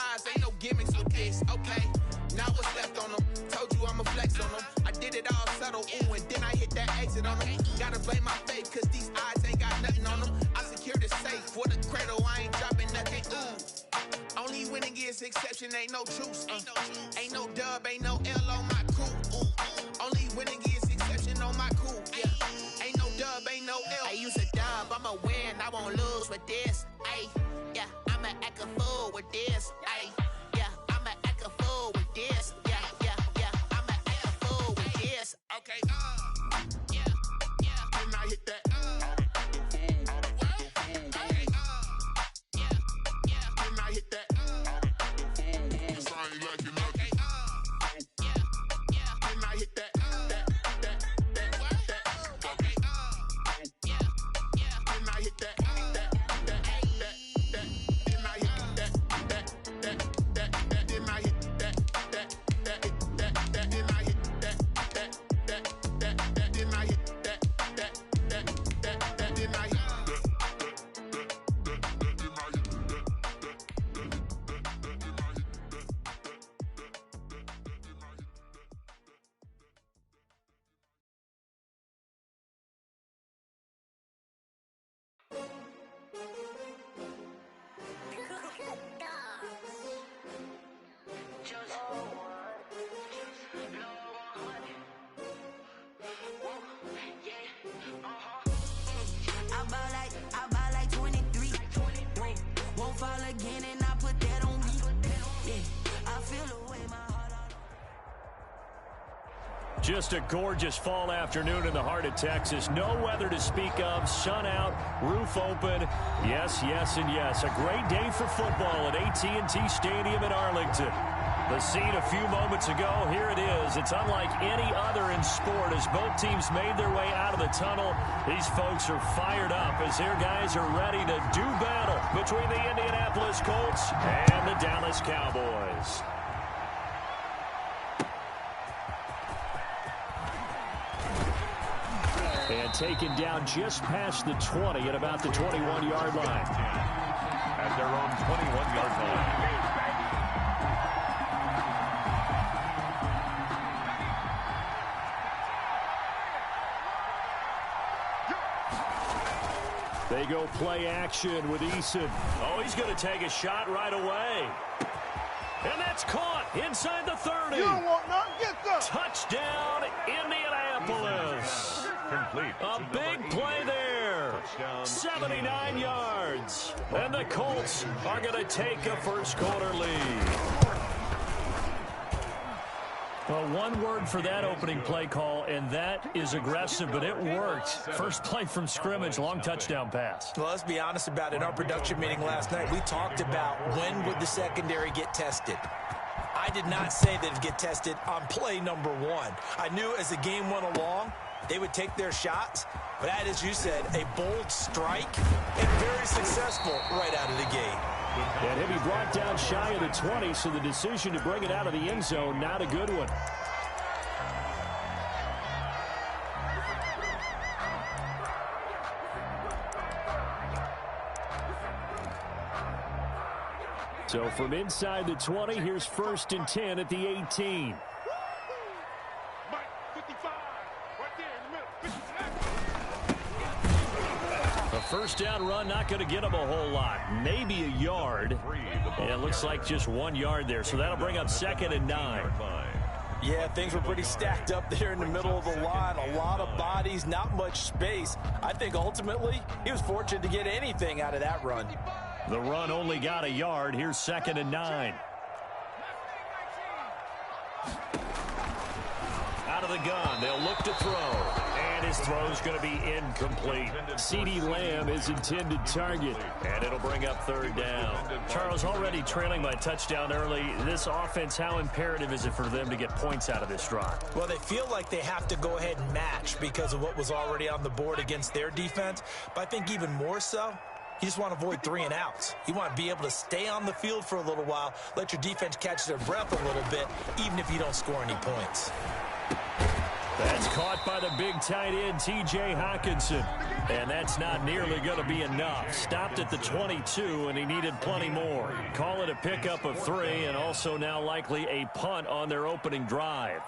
surprise, ain't no gimmicks with this, okay. Now what's left on them? Told you I'ma flex on them. I did it all subtle, ooh, and then I hit that exit on them. Gotta blame my faith, cause these eyes ain't got nothing on them. I secure the safe for the cradle, I ain't dropping nothing, ooh. Only winning is exception, ain't no truce. Ain't no dub, ain't no L on my crew, ooh. Only winning is exception on my crew, yeah. Ain't no dub, ain't no L. I use a dub, I'ma win, I won't lose with this, ayy. Yeah, I'ma act a fool with this, ayy. Okay, yeah, then I hit that, then I hit that, cause I ain't like it, okay, then I hit that, okay, then I hit that, Just a gorgeous fall afternoon in the heart of Texas. No weather to speak of. Sun out, roof open. Yes, yes, and yes. A great day for football at AT&T Stadium in Arlington. The scene a few moments ago, here it is. It's unlike any other in sport as both teams made their way out of the tunnel. These folks are fired up as their guys are ready to do battle between the Indianapolis Colts and the Dallas Cowboys. And taken down just past the 20 at about the 21-yard line. At their own 21-yard line. They go play action with Eason. Oh, he's going to take a shot right away. And that's caught inside the 30. You don't want none. Get them. Touchdown, Indianapolis. Complete. A big play there. 79 yards. And the Colts are going to take a first quarter lead. Well, one word for that opening play call, and that is aggressive, but it worked. First play from scrimmage, long touchdown pass. Well, let's be honest about it. In our production meeting last night, we talked about when would the secondary get tested. I did not say that it'd get tested on play number one. I knew as the game went along, they would take their shots. But that, as you said, a bold strike and very successful right out of the gate. And he'll be brought down shy of the 20, so the decision to bring it out of the end zone, not a good one. So from inside the 20, here's 1st and 10 at the 18. First down run, not going to get him a whole lot. Maybe a yard. And it looks like just 1 yard there. So that'll bring up 2nd and 9. Yeah, things were pretty stacked up there in the middle of the line. A lot of bodies, not much space. I think ultimately he was fortunate to get anything out of that run. The run only got a yard. Here's 2nd and 9. Out of the gun. They'll look to throw. And his throw's going to be incomplete. CeeDee Lamb is intended target. And it'll bring up 3rd down. Charles, already trailing by touchdown early. This offense, how imperative is it for them to get points out of this drive? Well, they feel like they have to go ahead and match because of what was already on the board against their defense. But I think even more so, you just want to avoid 3 and outs. You want to be able to stay on the field for a little while, let your defense catch their breath a little bit, even if you don't score any points. That's caught by the big tight end, T.J. Hockenson. And that's not nearly going to be enough. Stopped at the 22, and he needed plenty more. Call it a pickup of 3, and also now likely a punt on their opening drive.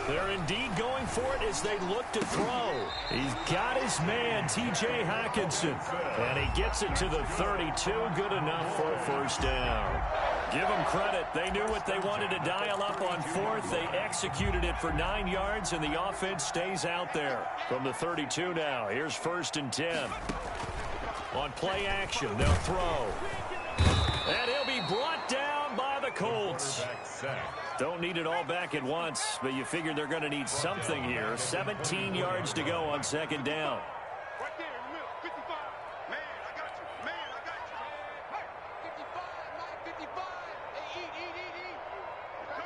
They're indeed going for it as they look to throw. He's got his man, T.J. Hockenson. And he gets it to the 32. Good enough for a first down. Give them credit. They knew what they wanted to dial up on 4th. They executed it for 9 yards, and the offense stays out there. From the 32 now, here's 1st and 10. On play action, they'll throw. And he'll be brought down by the Colts. Don't need it all back at once, but you figure they're going to need something here. 17 yards to go on 2nd down. Right there in the middle, 55. Man, I got you. Man, I got you. Hey, 55, Mike, 55. Hey, eat. I'm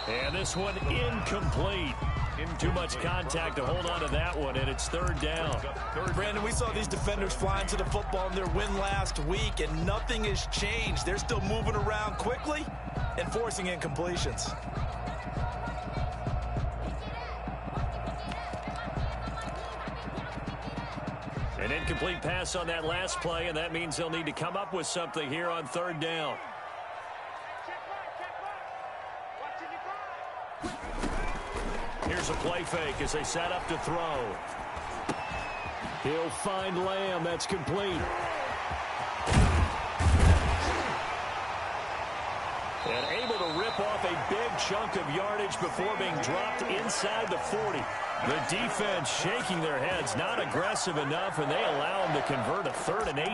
coming. And this one incomplete. Too much contact to hold on to that one, and it's 3rd down. Brandon, we saw these defenders flying to the football in their win last week, and nothing has changed. They're still moving around quickly and forcing incompletions. An incomplete pass on that last play, and that means they'll need to come up with something here on 3rd down. Here's a play fake as they set up to throw. He'll find Lamb. That's complete. And able to rip off a big chunk of yardage before being dropped inside the 40. The defense shaking their heads, not aggressive enough, and they allow them to convert a 3rd and 18.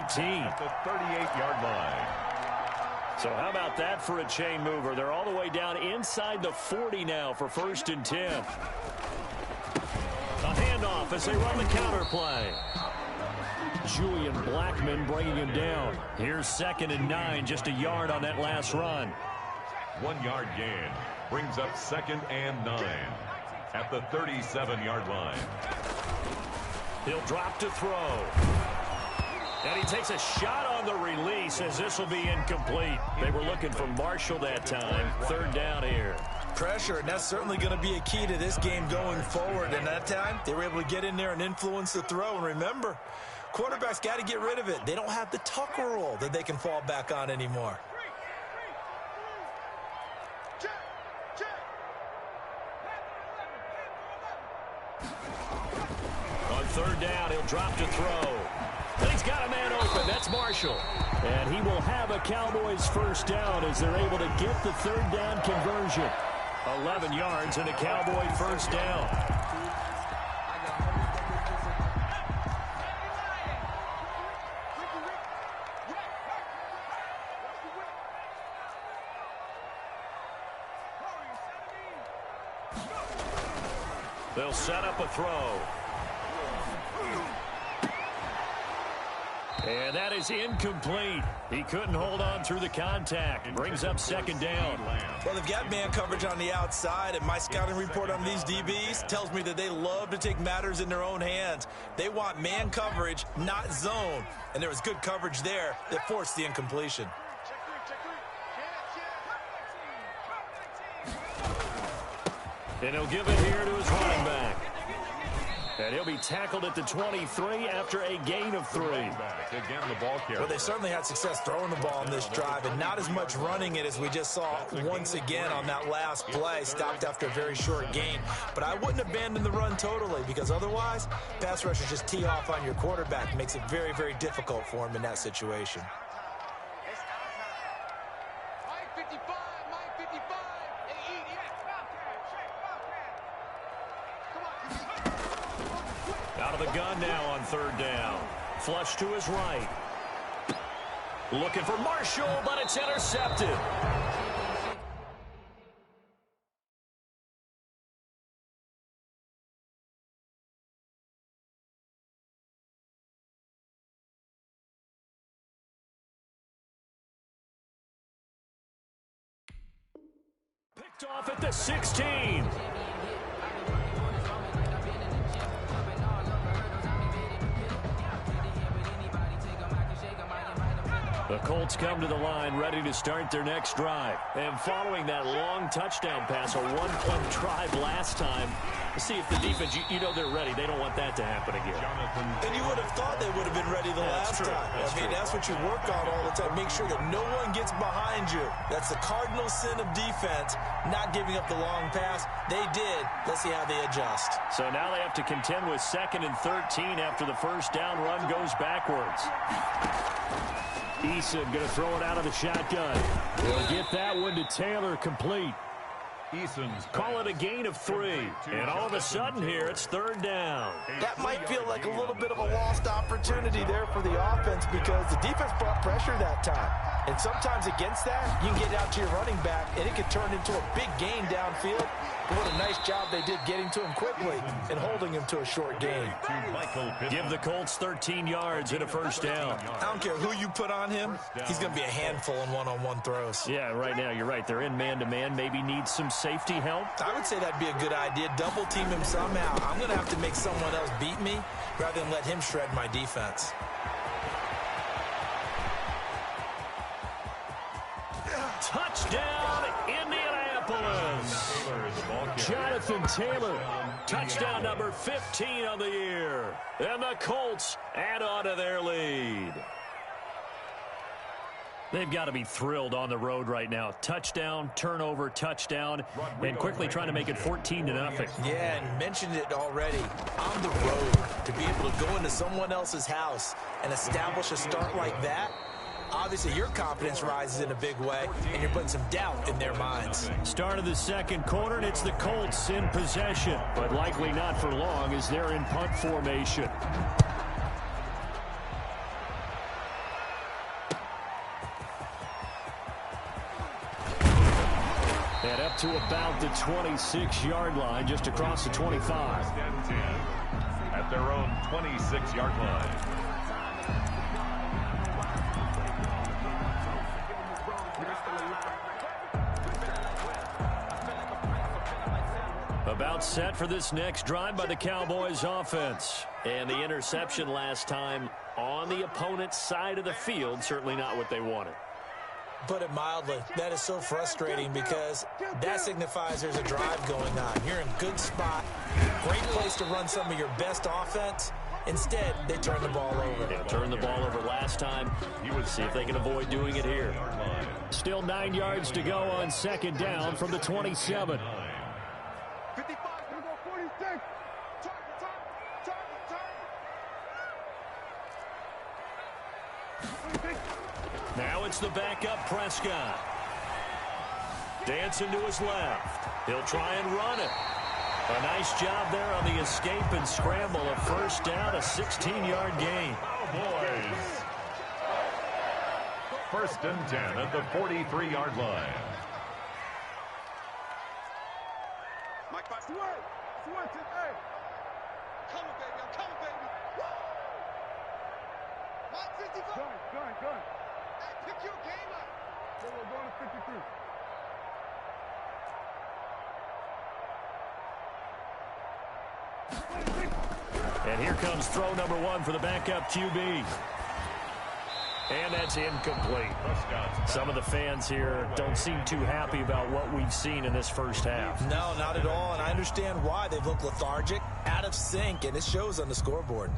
At the 38-yard line. So how about that for a chain mover? They're all the way down inside the 40 now for 1st and 10. A handoff as they run the counter play. Julian Blackman bringing him down. Here's 2nd and 9, just a yard on that last run. 1-yard gain brings up 2nd and 9 at the 37-yard line. He'll drop to throw. And he takes a shot on the release as this will be incomplete. They were looking for Marshall that time. 3rd down here. Pressure, and that's certainly going to be a key to this game going forward. And that time, they were able to get in there and influence the throw. And remember, quarterbacks got to get rid of it. They don't have the Tucker rule that they can fall back on anymore. On 3rd down, he'll drop to throw. And he's got a man open. That's Marshall. And he will have a Cowboys first down as they're able to get the 3rd down conversion. 11 yards and a Cowboy first down. They'll set up a throw. And that is incomplete. He couldn't hold on through the contact. Brings up 2nd down. Well, they've got man coverage on the outside, and my scouting report on these DBs tells me that they love to take matters in their own hands. They want man coverage, not zone. And there was good coverage there that forced the incompletion. And he'll give it here to his running back. And he'll be tackled at the 23 after a gain of 3. Again, the ball carrier. Well, they certainly had success throwing the ball on this drive, and not as much running it as we just saw once again on that last play. Stopped after a very short gain. But I wouldn't abandon the run totally, because otherwise, pass rushers just tee off on your quarterback. Makes it very, very difficult for him in that situation. Out of the gun now on 3rd down. Flush to his right. Looking for Marshall, but it's intercepted. Picked off at the 16. The Colts come to the line ready to start their next drive. And following that long touchdown pass, a one-point drive last time, see if the defense, you know they're ready. They don't want that to happen again. And you would have thought they would have been ready the last time. That's what you work on all the time. Make sure that no one gets behind you. That's the cardinal sin of defense, not giving up the long pass. They did. Let's see how they adjust. So now they have to contend with 2nd and 13 after the first down run goes backwards. Eason going to throw it out of the shotgun. He'll get that one to Taylor, complete. Call it a gain of 3. And all of a sudden here, it's 3rd down. That might feel like a little bit of a lost opportunity there for the offense because the defense brought pressure that time. And sometimes against that, you can get out to your running back, and it can turn into a big gain downfield. But what a nice job they did getting to him quickly and holding him to a short gain. Give the Colts 13 yards and a first down. I don't care who you put on him. He's going to be a handful in one-on-one throws. Yeah, right now, you're right. They're in man-to-man. Maybe need some safety help. I would say that'd be a good idea. Double team him somehow. I'm going to have to make someone else beat me rather than let him shred my defense. Touchdown, Indianapolis. Jonathan Taylor, touchdown number 15 on the year. And the Colts add on to their lead. They've got to be thrilled on the road right now. Touchdown, turnover, touchdown, and quickly trying to make it 14-0. Yeah, and mentioned it already. On the road, to be able to go into someone else's house and establish a start like that, obviously your confidence rises in a big way, and you're putting some doubt in their minds. Start of the second quarter, and it's the Colts in possession, but likely not for long as they're in punt formation. And up to about the 26-yard line, just across the 25. At their own 26-yard line. About set for this next drive by the Cowboys offense. And the interception last time on the opponent's side of the field, certainly not what they wanted. Put it mildly, that is so frustrating because that signifies there's a drive going on. You're in a good spot, great place to run some of your best offense. Instead, they turn the ball over. They turned the ball over last time. See if they can avoid doing it here. Still 9 yards to go on second down from the 27. 55, we're going 46. Target. Now it's the backup Prescott. Dancing to his left. He'll try and run it. A nice job there on the escape and scramble. A first down, a 16-yard gain. Cowboys. 1st and 10 at the 43-yard line. Mike, Swerve today. Come on, baby. I'm coming, baby. Woo! Mike, 55. Gun. Hey, pick your game up. We're going to 53. And here comes throw number 1 for the backup QB. And that's incomplete. Some of the fans here don't seem too happy about what we've seen in this first half. No, not at all, and I understand why. They've looked lethargic, out of sync, and it shows on the scoreboard.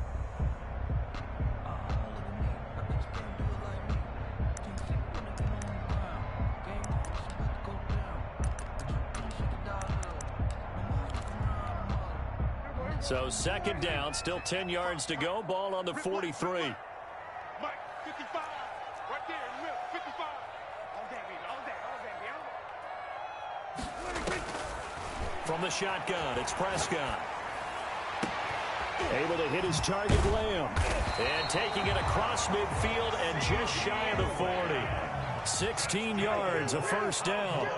So second down, still 10 yards to go. Ball on the 43. Mike, 55. Right there in the middle, 55. All day, baby. From the shotgun, it's Prescott. Able to hit his target, Lamb. And taking it across midfield and just shy of the 40. 16 yards, a first down.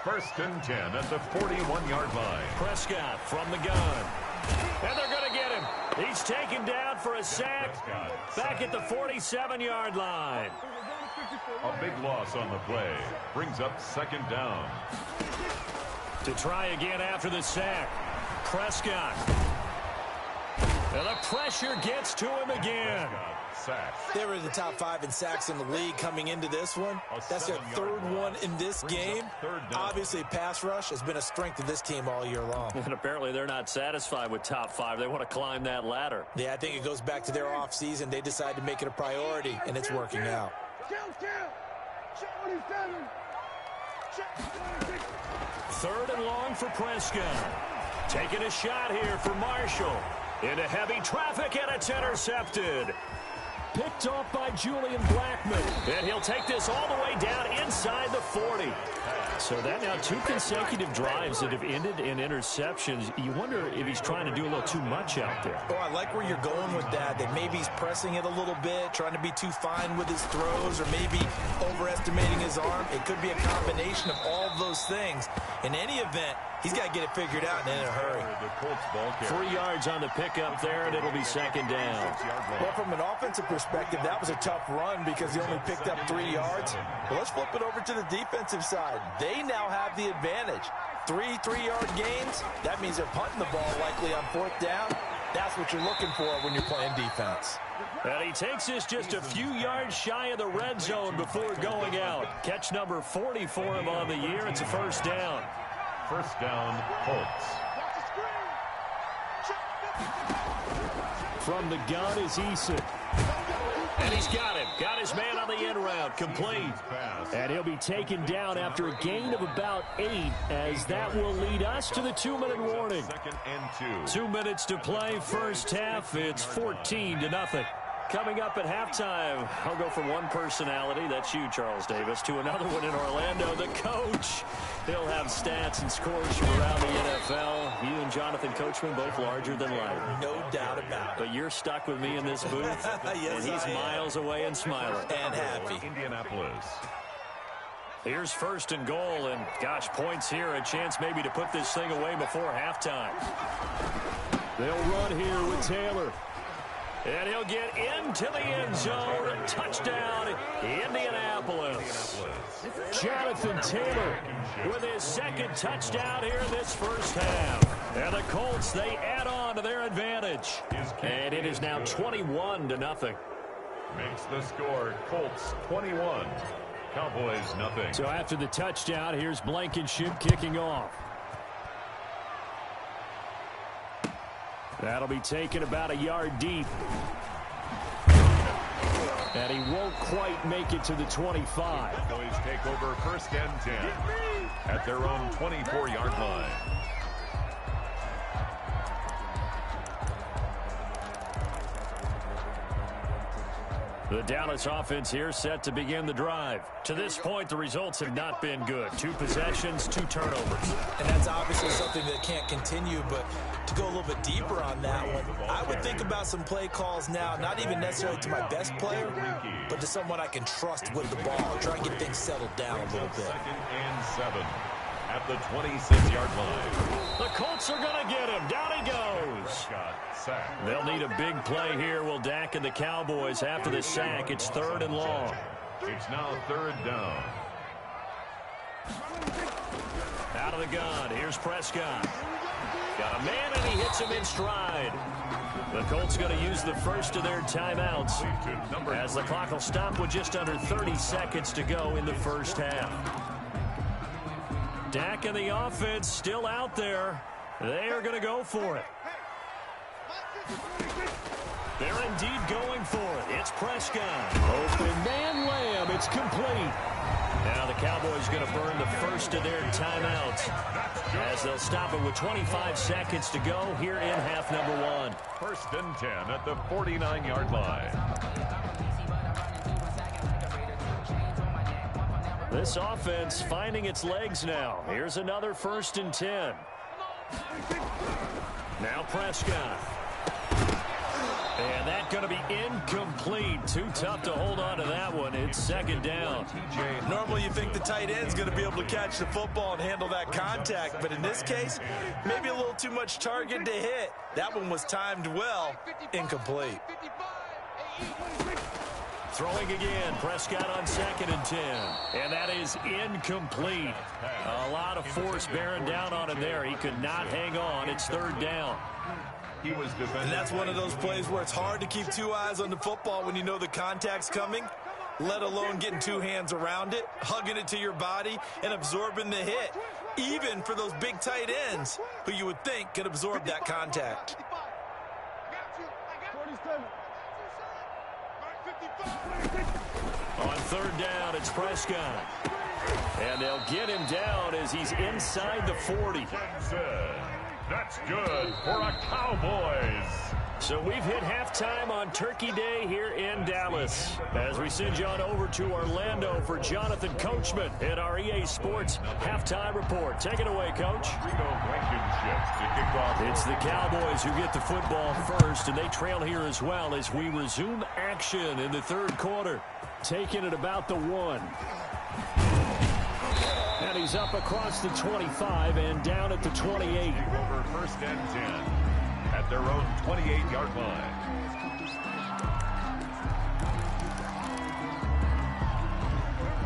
1st and 10 at the 41-yard line. Prescott from the gun. And they're going to get him. He's taken down for a sack back at the 47-yard line. A big loss on the play. Brings up 2nd down. To try again after the sack. Prescott. And the pressure gets to him again. They were in the top 5 in sacks in the league coming into this one. That's their third one in this game. Obviously, pass rush has been a strength of this team all year long. And apparently they're not satisfied with top 5. They want to climb that ladder. Yeah, I think it goes back to their offseason. They decided to make it a priority, and it's working out. Third and long for Prescott. Taking a shot here for Marshall. Into heavy traffic, and it's intercepted. Picked off by Julian Blackman. And he'll take this all the way down inside the 40. So that now 2 consecutive drives that have ended in interceptions. You wonder if he's trying to do a little too much out there. Oh, I like where you're going with that maybe he's pressing it a little bit, trying to be too fine with his throws, or maybe overestimating his arm. It could be a combination of all of those things. In any event, he's got to get it figured out and in a hurry. 3 yards on the pickup there, and it'll be second down. Well, from an offensive perspective, that was a tough run because he only picked up 3 yards. But let's flip it over to the defensive side. They now have the advantage. 3 3-yard gains, that means they're punting the ball likely on 4th down. That's what you're looking for when you're playing defense. And he takes this just a few yards shy of the red zone before going out. Catch number 40 for him on the year. It's a first down. First down, Colts. From the gun is Eason. And he's got him. Got his man on the end route. Complete. And he'll be taken down after a gain of about 8, as that will lead us to the 2-minute warning. 2nd and 2. 2 minutes to play. First half, it's 14-0. Coming up at halftime, I'll go from one personality, that's you, Charles Davis, to another one in Orlando, the coach. He'll have stats and scores from around the NFL. You and Jonathan Coachman, both larger than life. No doubt about it. But you're stuck with me in this booth, yes, and he's miles away and smiling. And happy. Indianapolis. Here's first and goal, and gosh, points here, a chance maybe to put this thing away before halftime. They'll run here with Taylor. And he'll get into the end zone. Touchdown, Indianapolis. Jonathan Taylor with his 2nd touchdown here in this first half. And the Colts, they add on to their advantage. And it is now 21-0. Makes the score Colts 21. Cowboys nothing. So after the touchdown, here's Blankenship kicking off. That'll be taken about a yard deep. And he won't quite make it to the 25. Cowboys take over 1st and 10 at their own 24-yard line. The Dallas offense here set to begin the drive. To this point, the results have not been good. 2 possessions, 2 turnovers. And that's obviously something that can't continue, but to go a little bit deeper on that one, I would think about some play calls now, not even necessarily to my best player, but to someone I can trust with the ball, try and get things settled down a little bit. 2nd and 7 at the 26-yard line. The Colts are going to get him. Down he goes. They'll need a big play here. Will Dak and the Cowboys after the sack. It's 3rd and long. It's now 3rd down. Out of the gun. Here's Prescott. Got a man, and he hits him in stride. The Colts going to use the first of their timeouts as the clock will stop with just under 30 seconds to go in the first half. Dak and the offense still out there. They are going to go for it. They're indeed going for it. It's Prescott. Open man Lamb. It's complete. Now the Cowboys going to burn the first of their timeouts as they'll stop it with 25 seconds to go here in half number 1. 1st and 10 at the 49-yard line. This offense finding its legs now. Here's another 1st and 10. Now Prescott. And that's going to be incomplete. Too tough to hold on to that one. It's 2nd down. Normally you think the tight end's going to be able to catch the football and handle that contact, but in this case, maybe a little too much target to hit. That one was timed well. Incomplete. Throwing again, Prescott on 2nd and 10. And that is incomplete. A lot of force bearing down on him there. He could not hang on. It's 3rd down. He was defended. And that's one of those plays where it's hard to keep two eyes on the football when you know the contact's coming, let alone getting two hands around it, hugging it to your body, and absorbing the hit, even for those big tight ends who you would think could absorb that contact. On third down, it's Prescott. And they'll get him down as he's inside the 40. That's good for a Cowboys. So we've hit halftime on Turkey Day here in Dallas. As we send you on over to Orlando for Jonathan Coachman in our EA Sports Halftime Report. Take it away, Coach. It's the Cowboys who get the football first, and they trail here as well as we resume action in the third quarter. Taking it about the 1. And he's up across the 25 and down at the 28. Over first and 10 at their own 28-yard line.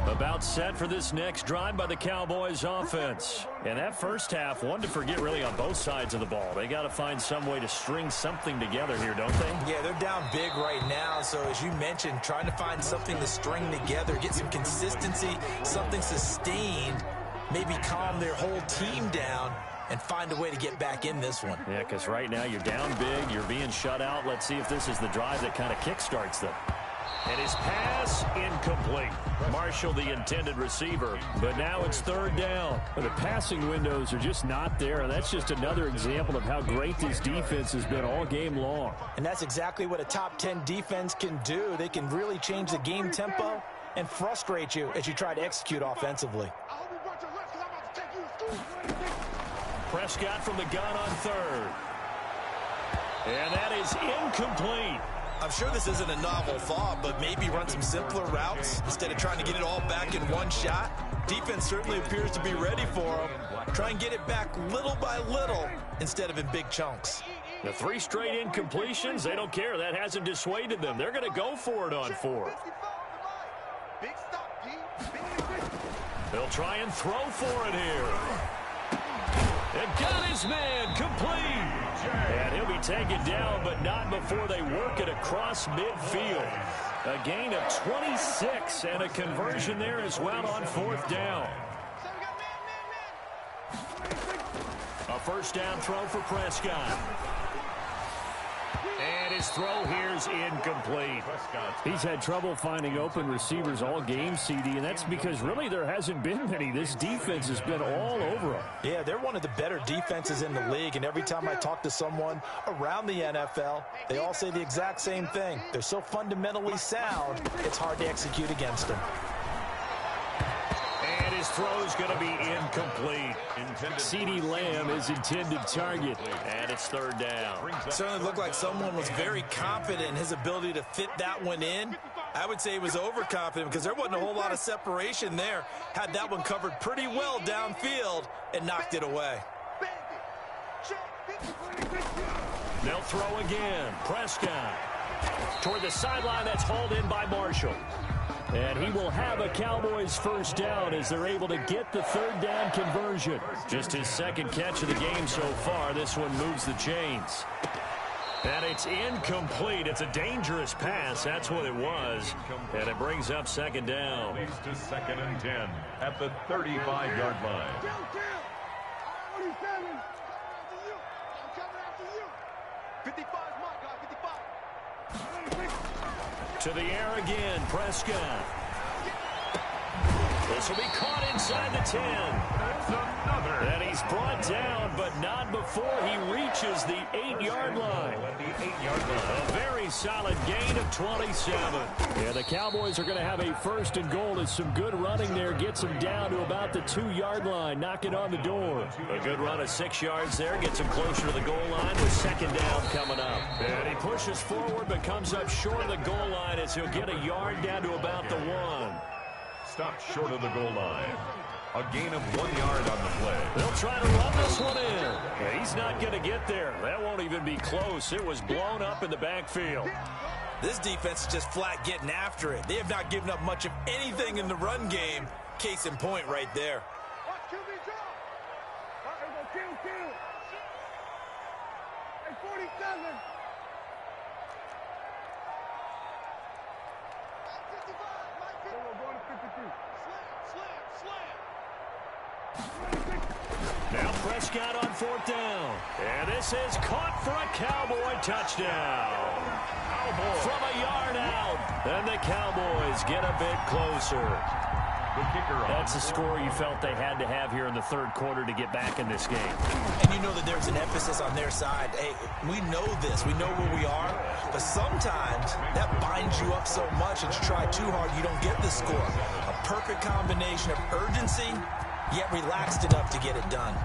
About set for this next drive by the Cowboys offense. And that first half, one to forget really on both sides of the ball. They got to find some way to string something together here, don't they? Yeah, they're down big right now. So as you mentioned, trying to find something to string together, get some consistency, something sustained, maybe calm their whole team down and find a way to get back in this one. Yeah, because right now you're down big, you're being shut out. Let's see if this is the drive that kind of kickstarts them. And his pass incomplete. Marshall, the intended receiver. But now it's third down. The passing windows are just not there. And that's just another example of how great this defense has been all game long. And that's exactly what a top 10 defense can do. They can really change the game tempo and frustrate you as you try to execute offensively. Prescott from the gun on third. And that is incomplete. I'm sure this isn't a novel thought, but maybe run some simpler routes instead of trying to get it all back in one shot. Defense certainly appears to be ready for them. Try and get it back little by little instead of in big chunks. The 3 straight incompletions, they don't care. That hasn't dissuaded them. They're going to go for it on 4th. They'll try and throw for it here. And got his man complete. And he'll be taken down, but not before they work it across midfield. A gain of 26 and a conversion there as well on 4th down. A first down throw for Prescott. And his throw here's incomplete. He's had trouble finding open receivers all game, CD, and that's because really there hasn't been many. This defense has been all over them. Yeah, they're one of the better defenses in the league, and every time I talk to someone around the NFL, they all say the exact same thing. They're so fundamentally sound, it's hard to execute against them. And his throw's going to be incomplete. CeeDee Lamb is intended target, and it's third down. It certainly looked like someone was very confident in his ability to fit that one in. I would say he was overconfident because there wasn't a whole lot of separation there. Had that one covered pretty well downfield and knocked it away. They'll throw again. Prescott toward the sideline. That's hauled in by Marshall. And he will have a Cowboys first down as they're able to get the third down conversion. Just his second catch of the game so far. This one moves the chains. And it's incomplete. It's a dangerous pass. That's what it was. And it brings up second down. Leads to 2nd and 10 at the 35-yard line. To the air again, Prescott. This will be caught inside the 10. That's another. And he's brought down, but not before he reaches the 8-yard line. At the 8-yard line. A very solid gain of 27. Yeah, the Cowboys are going to have a first and goal as some good running there gets them down to about the 2-yard line, knocking on the door. A good run of 6 yards there gets him closer to the goal line with second down coming up. And he pushes forward but comes up short of the goal line as he'll get a yard down to about the 1. Stopped short of the goal line. A gain of 1 yard on the play. They'll try to run this one in. Yeah, he's not going to get there. That won't even be close. It was blown up in the backfield. This defense is just flat getting after it. They have not given up much of anything in the run game. Case in point right there. Now Prescott on 4th down. And this is caught for a Cowboy touchdown. From a yard out. And the Cowboys get a bit closer. That's a score you felt they had to have here in the third quarter to get back in this game. And you know that there's an emphasis on their side. Hey, we know this. We know where we are. But sometimes that binds you up so much that you try too hard, you don't get the score. A perfect combination of urgency, yet relaxed enough to get it done.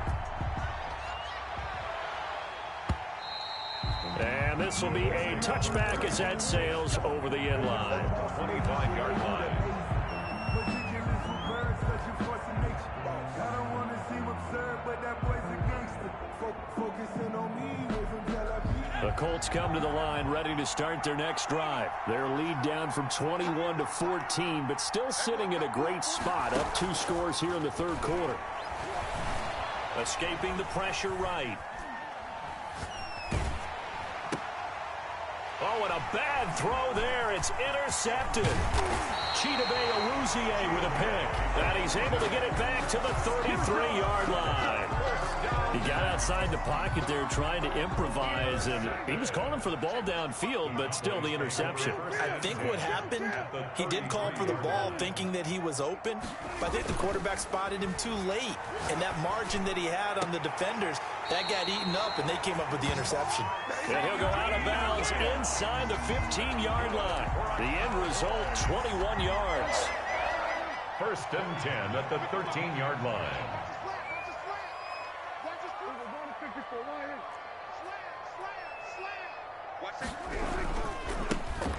And this will be a touchback as that sails over the end line. 25-yard line. The Colts come to the line ready to start their next drive. Their lead down from 21 to 14, but still sitting in a great spot, up 2 scores here in the third quarter. Escaping the pressure right. Oh, and a bad throw there. It's intercepted. Pharoeezy with a pick. And he's able to get it back to the 33-yard line. He got outside the pocket there trying to improvise, and he was calling for the ball downfield, but still the interception. I think what happened, he did call for the ball thinking that he was open, but I think the quarterback spotted him too late. And that margin that he had on the defenders, that got eaten up, and they came up with the interception. And he'll go out of bounds inside the 15-yard line. The end result, 21 yards. 1st and 10 at the 13-yard line.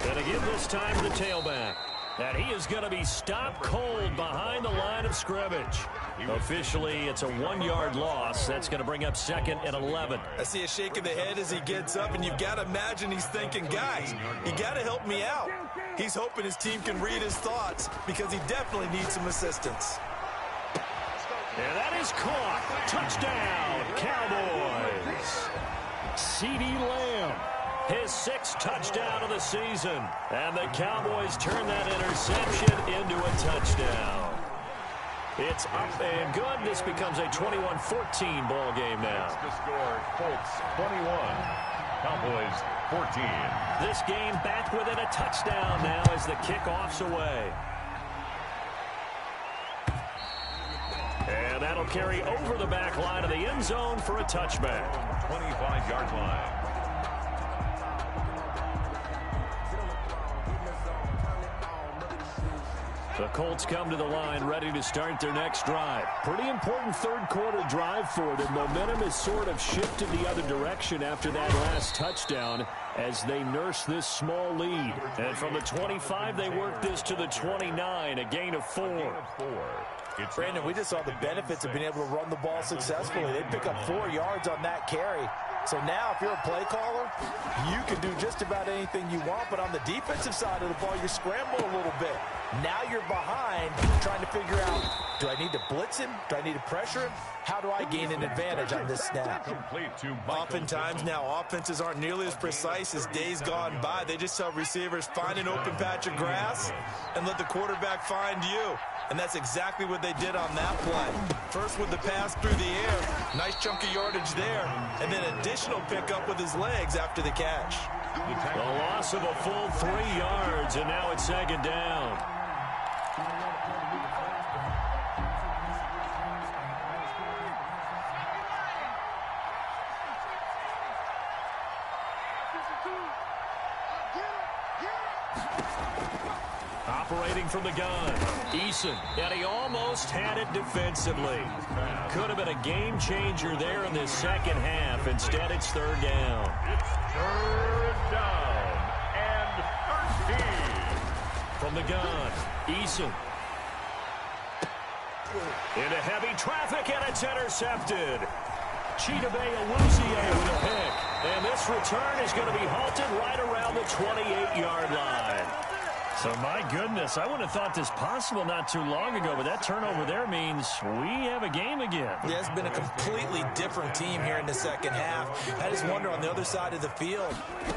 And again this time the tailback. And he is going to be stopped cold behind the line of scrimmage. Officially, it's a 1-yard loss. That's going to bring up 2nd and 11. I see a shake of the head as he gets up, and you've got to imagine he's thinking, guys, you got to help me out. He's hoping his team can read his thoughts because he definitely needs some assistance. And that is caught. Touchdown, Cowboys. CeeDee Lamb, his 6th touchdown of the season. And the Cowboys turn that interception into a touchdown. It's up and good. This becomes a 21-14 ball game now. The score, Colts 21, Cowboys 14. This game back within a touchdown now as the kickoff's away. And that'll carry over the back line of the end zone for a touchback. 25-yard line. The Colts come to the line ready to start their next drive. Pretty important third quarter drive for them. Momentum has sort of shifted the other direction after that last touchdown as they nurse this small lead. And from the 25, they work this to the 29, a gain of 4. Brandon, we just saw the benefits of being able to run the ball successfully. They pick up 4 yards on that carry. So now if you're a play caller, you can do just about anything you want. But on the defensive side of the ball, you scramble a little bit. Now you're behind trying to figure out, do I need to blitz him? Do I need to pressure him? How do I gain an advantage on this snap? Oftentimes now offenses aren't nearly as precise as days gone by. They just tell receivers, find an open patch of grass and let the quarterback find you. And that's exactly what they did on that play. First with the pass through the air. Nice chunk of yardage there. And then additional pickup with his legs after the catch. The loss of a full 3 yards, and now it's 2nd down. Operating from the gun, Eason, and he almost had it defensively. Could have been a game changer there in this second half. Instead, it's 3rd down. It's 3rd down and 13. From the gun, Eason. Into heavy traffic, and it's intercepted. Pharoeezy with a pick. And this return is going to be halted right around the 28-yard line. So, my goodness, I wouldn't have thought this possible not too long ago, but that turnover there means we have a game again. Yeah, it's been a completely different team here in the second half. I just wonder on the other side of the field,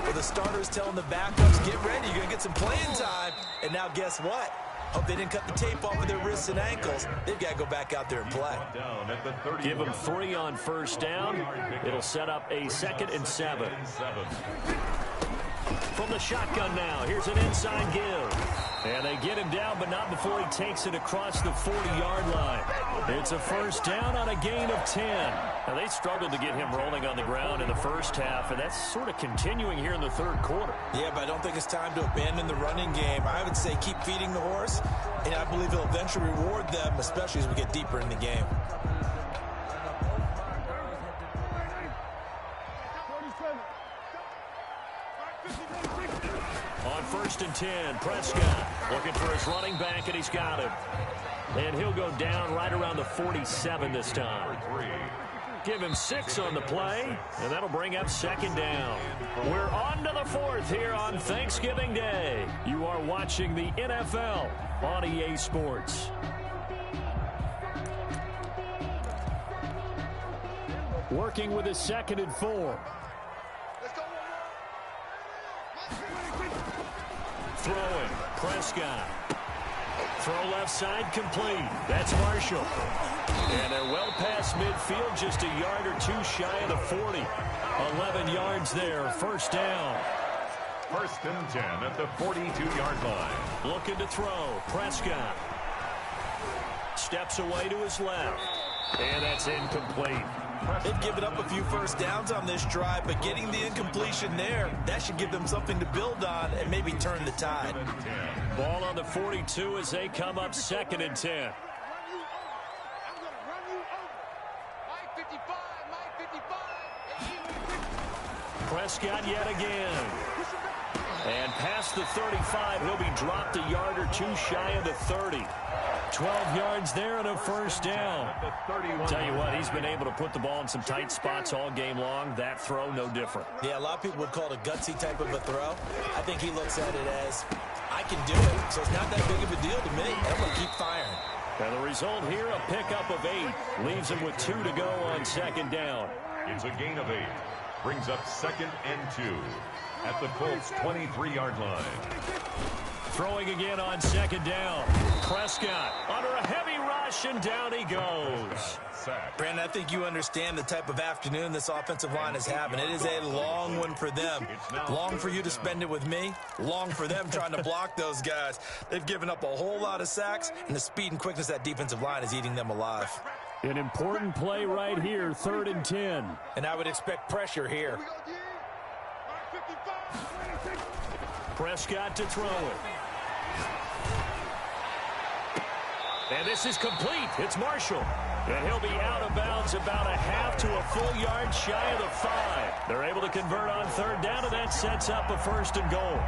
with the starters telling the backups, get ready, you're going to get some playing time. And now guess what? Hope they didn't cut the tape off of their wrists and ankles. They've got to go back out there and play. Give them 3 on first down. It'll set up a 2nd and 7. From the shotgun now, here's an inside give. And they get him down, but not before he takes it across the 40-yard line. It's a first down on a gain of 10. Now, they struggled to get him rolling on the ground in the first half, and that's sort of continuing here in the third quarter. Yeah, but I don't think it's time to abandon the running game. I would say keep feeding the horse, and I believe it'll eventually reward them, especially as we get deeper in the game. On 1st and 10, Prescott looking for his running back, and he's got him. And he'll go down right around the 47 this time. Give him 6 on the play, and that'll bring up 2nd down. We're on to the 4th here on Thanksgiving Day. You are watching the NFL on EA Sports. Working with his 2nd and 4. Throwing, Prescott. Throw left side complete. That's Marshall. And they're well past midfield, just a yard or 2 shy of the 40. 11 yards there, first down. 1st and 10 at the 42-yard line. Looking to throw, Prescott. Steps away to his left. And that's incomplete. They've given up a few first downs on this drive, but getting the incompletion there, that should give them something to build on and maybe turn the tide. Ball on the 42 as they come up 2nd and 10. Prescott yet again. And past the 35, he'll be dropped a yard or 2 shy of the 30. 12 yards there and a first down. Tell you what, he's been able to put the ball in some tight spots all game long. That throw, no different. Yeah, a lot of people would call it a gutsy type of a throw. I think he looks at it as, I can do it, so it's not that big of a deal to me. I'm going to keep firing. And the result here, a pickup of 8. Leaves him with 2 to go on 2nd down. It's a gain of 8. Brings up 2nd and 2 at the Colts' 23-yard line. Throwing again on 2nd down. Prescott under a heavy rush, and down he goes. Brandon, I think you understand the type of afternoon this offensive line is having. It is a long one for them. Long for you to spend it with me. Long for them trying to block those guys. They've given up a whole lot of sacks, and the speed and quickness of that defensive line is eating them alive. An important play right here, 3rd and 10. And I would expect pressure here. Prescott to throw it. And this is complete. It's Marshall. And he'll be out of bounds about a half to a full yard shy of the 5. They're able to convert on 3rd down, and that sets up a 1st and goal.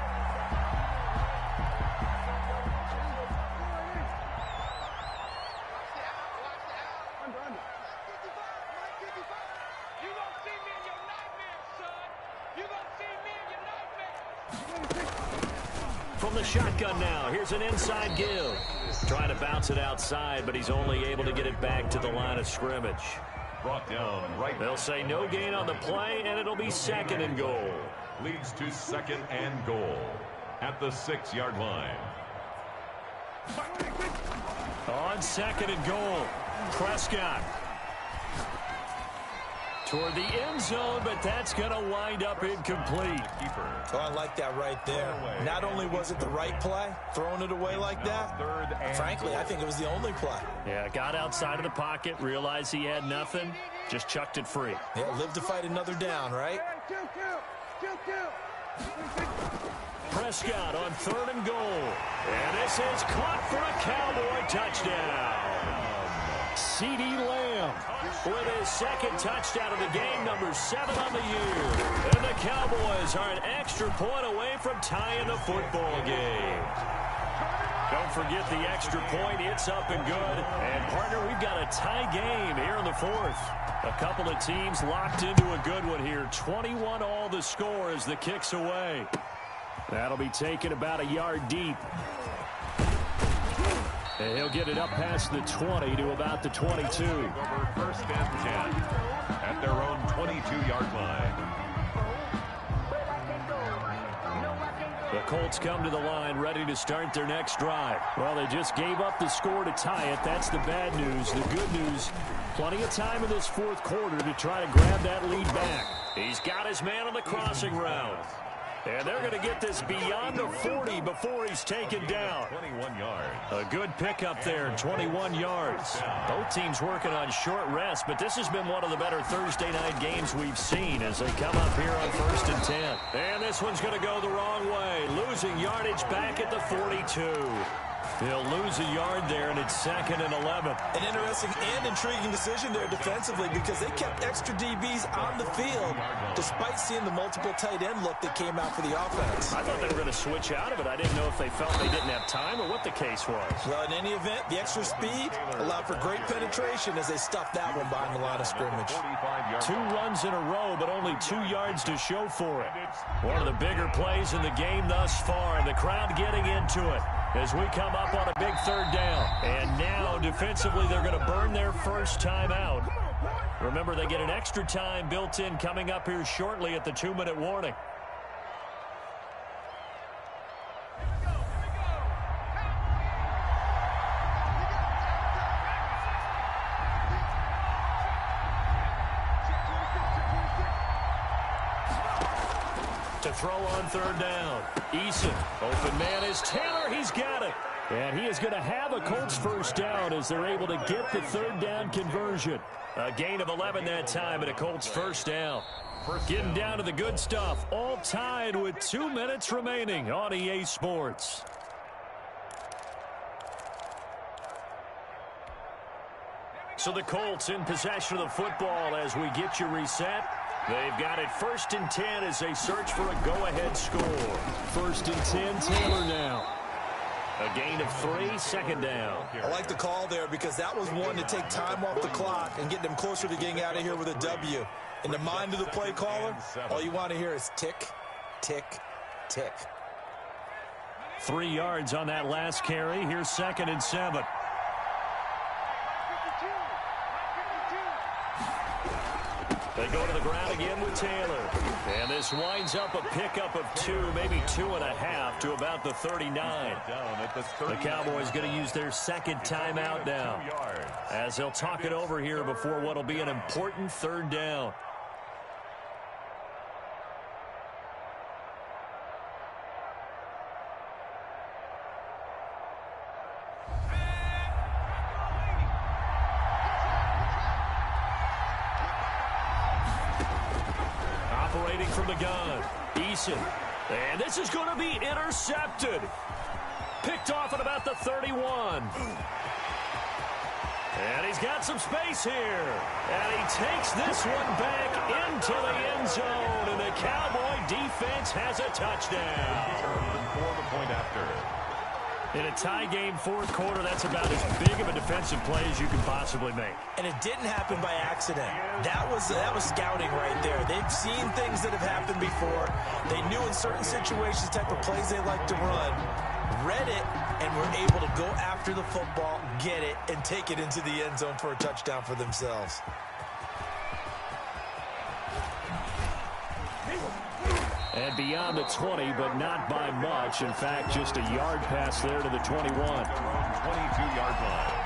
From the shotgun now, here's an inside give. Trying to bounce it outside, but he's only able to get it back to the line of scrimmage. Brought down right. They'll say no gain on the play, and it'll be 2nd and goal. Leads to 2nd and goal at the 6-yard line. On 2nd and goal, Prescott. Toward the end zone, but that's going to wind up incomplete. Oh, I like that right there. Not only was it the right play, throwing it away like that, frankly, I think it was the only play. Yeah, got outside of the pocket, realized he had nothing, just chucked it free. Yeah, live to fight another down, right? Prescott on 3rd and goal. And this is caught for a Cowboy touchdown. CeeDee Lamb with his 2nd touchdown of the game, number 7 on the year. And the Cowboys are an extra point away from tying the football game. Don't forget the extra point. It's up and good. And, partner, we've got a tie game here in the 4th. A couple of teams locked into a good one here. 21 all the score as the kick's away. That'll be taken about a yard deep. And he'll get it up past the 20 to about the 22. Over first and 10 at their own 22-yard line. The Colts come to the line ready to start their next drive. Well, they just gave up the score to tie it. That's the bad news. The good news, plenty of time in this fourth quarter to try to grab that lead back. He's got his man on the crossing route. And they're going to get this beyond the 40 before he's taken down. 21 yards. A good pickup there, 21 yards. Both teams working on short rest, but this has been one of the better Thursday night games we've seen as they come up here on 1st and 10. And this one's going to go the wrong way, losing yardage back at the 42. He'll lose a yard there, and it's 2nd and 11. An interesting and intriguing decision there defensively because they kept extra DBs on the field despite seeing the multiple tight end look that came out for the offense. I thought they were going to switch out of it. I didn't know if they felt they didn't have time or what the case was. Well, in any event, the extra speed allowed for great penetration as they stuffed that one behind the line of scrimmage. 2 runs in a row, but only 2 yards to show for it. One of the bigger plays in the game thus far, and the crowd getting into it as we come up on a big 3rd down. And now, defensively, they're going to burn their first time out. Remember, they get an extra time built in coming up here shortly at the 2-minute warning. To throw on 3rd down. Eason, open man is Taylor. He's got it. And he is going to have a Colts first down as they're able to get the 3rd down conversion. A gain of 11 that time and a Colts first down. Getting down to the good stuff. All tied with 2 minutes remaining on EA Sports. So the Colts in possession of the football as we get you reset. They've got it 1st and 10 as they search for a go-ahead score. 1st and 10, Taylor now. A gain of 3, 2nd down. I like the call there because that was one to take time off the clock and get them closer to getting out of here with a W. In the mind of the play caller, all you want to hear is tick, tick, tick. 3 yards on that last carry. Here's 2nd and 7. They go to the ground again with Taylor. And this winds up a pickup of 2, maybe 2.5 to about the 39. The Cowboys going to use their 2nd timeout now as they'll talk it over here before what will be an important 3rd down. From the gun, Eason, and this is going to be intercepted. Picked off at about the 31. And he's got some space here. And he takes this one back into the end zone, and the Cowboy defense has a touchdown. For the point after. In a tie game 4th quarter, that's about as big of a defensive play as you can possibly make. And it didn't happen by accident. That was scouting right there. They've seen things that have happened before. They knew in certain situations the type of plays they like to run, read it, and were able to go after the football, get it, and take it into the end zone for a touchdown for themselves. And beyond the 20, but not by much. In fact, just a yard pass there to the 21. 22-yard line.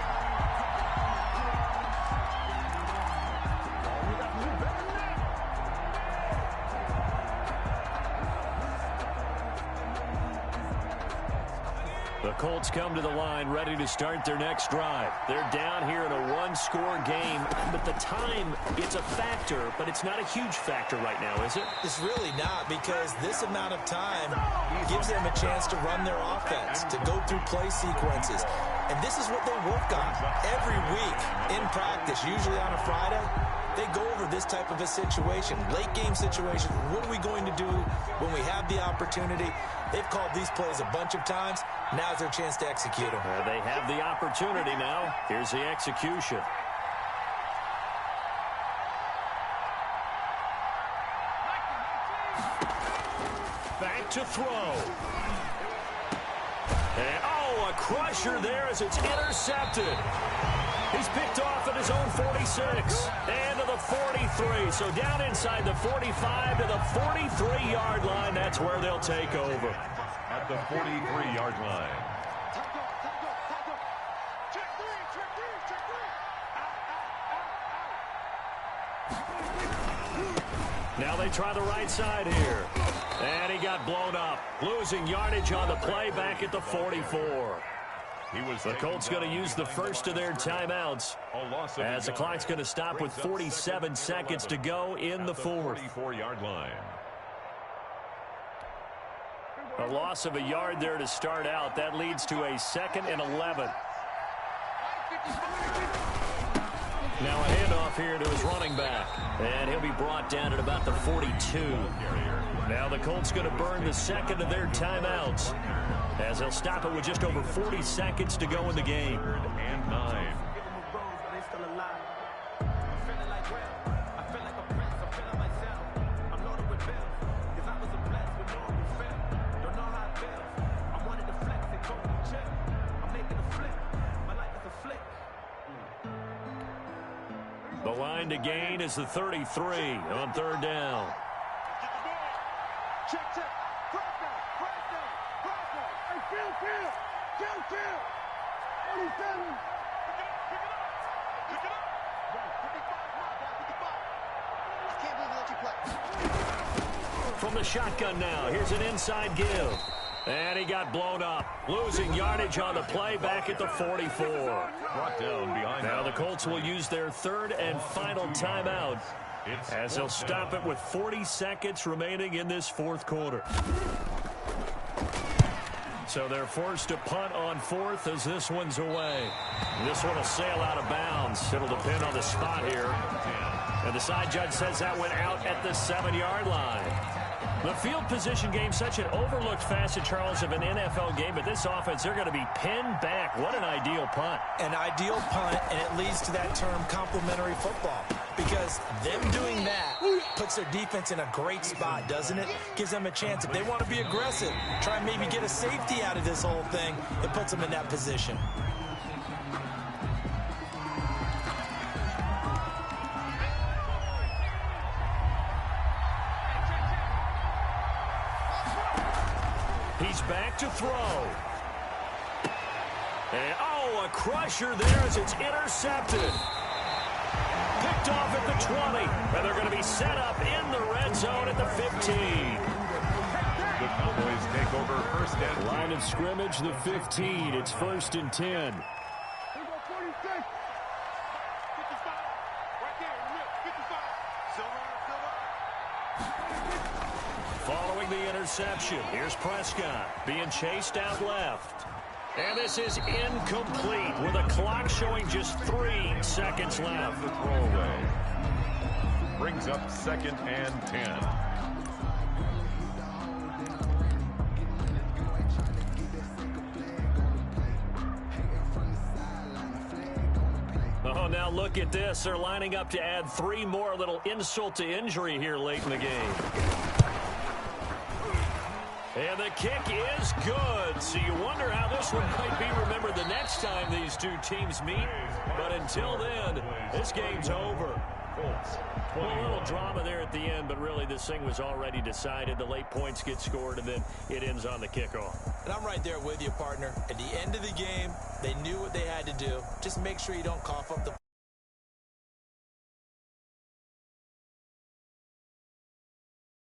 The Colts come to the line ready to start their next drive. They're down here in a 1-score game, but the time, it's a factor, but it's not a huge factor right now, is it? It's really not, because this amount of time gives them a chance to run their offense, to go through play sequences. And this is what they work on every week in practice, usually on a Friday. They go over this type of a situation, late game situation. What are we going to do when we have the opportunity? They've called these plays a bunch of times. Now's their chance to execute them. They have the opportunity now. Here's the execution. Back back to throw. And, a crusher there as it's intercepted. He's picked off at his own 46 and to the 43. So down inside the 45 to the 43-yard line. That's where they'll take over. At the 43-yard line. Now they try the right side here. And he got blown up. Losing yardage on the play back at the 44. The Colts going to use the first of their timeouts as the clock's going to stop with 47 seconds to go in the fourth. 44-yard line. A loss of a yard there to start out. That leads to a 2nd and 11. Now a handoff here to his running back. And he'll be brought down at about the 42. Now the Colts going to burn the second of their timeouts as they'll stop it with just over 40 seconds to go in the game. 3rd and 9. The line to gain is the 33 on 3rd down. Check. Cross down. Hey, field. 47. Pick it up. I can't believe you let you play. From the shotgun now, here's an inside give. And he got blown up. Losing yardage on the play back at the 44. Brought down behind. Now the Colts will use their 3rd and final timeout as they'll stop it with 40 seconds remaining in this 4th quarter. So they're forced to punt on 4th as this one's away. This one will sail out of bounds. It'll depend on the spot here. And the side judge says that went out at the 7-yard line. The field position game, such an overlooked facet, Charles, of an NFL game, but this offense, they're going to be pinned back. What an ideal punt. An ideal punt, and it leads to that term complementary football, because them doing that puts their defense in a great spot, doesn't it? Gives them a chance. If they want to be aggressive, try and maybe get a safety out of this whole thing, it puts them in that position. He's back to throw. And, a crusher there as it's intercepted. Picked off at the 20. And they're going to be set up in the red zone at the 15. The Cowboys take over 1st and 10. Line of scrimmage, the 15. It's 1st and 10. Following the interception, here's Prescott being chased out left. And this is incomplete with a clock showing just 3 seconds left. The throwaway brings up 2nd and 10. Oh, now look at this. They're lining up to add 3 more. Little insult to injury here late in the game. And the kick is good. So you wonder how this one might be remembered the next time these two teams meet. But until then, this game's over. A little drama there at the end, but really this thing was already decided. The late points get scored, and then it ends on the kickoff. And I'm right there with you, partner. At the end of the game, they knew what they had to do. Just make sure you don't cough up the